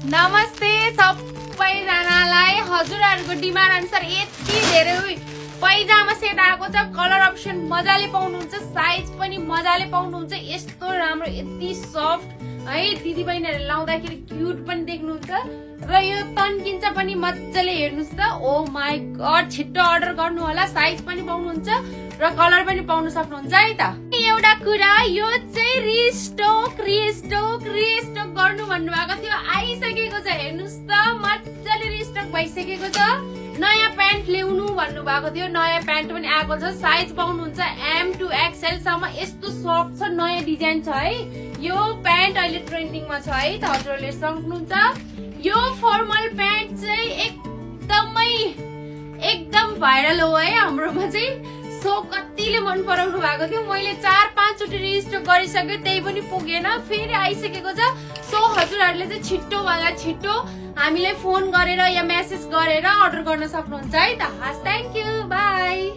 नमस्ते सबैजनालाई। हजुरहरुको डिमान्ड अनुसार यति धेरै पैजामा सेट आएको छ। कलर अप्सन मजाले पाउनुहुन्छ, साइज पनि मजाले पाउनुहुन्छ। यस्तो राम्रो, यति सफ्ट है। दिदी बहिनीहरुले लाउँदाखेरि क्यूट पनि देख्नुहुन्छ र यो तन्किन्छ पनि मजाले। हेर्नुस् त, ओ माय गॉड, छिट्टो अर्डर गर्नु होला। साइज पनि पाउनुहुन्छ र कलर पनि पाउन सक्नुहुन्छ है त। एउटा कुरा, यो चाहिँ रिस्टक गर्नु भन्नुभएको थियो, आइसकेको छ। हेर्नुस् त, मजाले रिस्टक भइसकेको छ। नयाँ प्यान्ट ल्याउनु भन्नुभएको थियो, नयाँ प्यान्ट पनि आएको छ। साइज पाउनुहुन्छ M to XL सम्म। यस्तो सफ्ट छ, नयाँ डिजाइन छ है। यो प्यान्ट अहिले ट्रेन्डिङमा छ है त, हजुरहरूले सक्नुहुन्छ। यो फर्मल प्यान्ट चाहिँ एकदम भाइरल हो है हाम्रोमा चाहिँ। सो कतिले मन पराउनु भएको थियो। मैले 4-5 चोटि रिस्टक गरिसके, त्यही पनि पुगेन, फेरि आइसकेको छ। सो हजुरहरूले चाहिँ छिट्टो हामीलाई फोन गरेर या मेसेज गरेर अर्डर गर्न सक्नुहुन्छ है त। हस्, थ्यांक यू, बाई।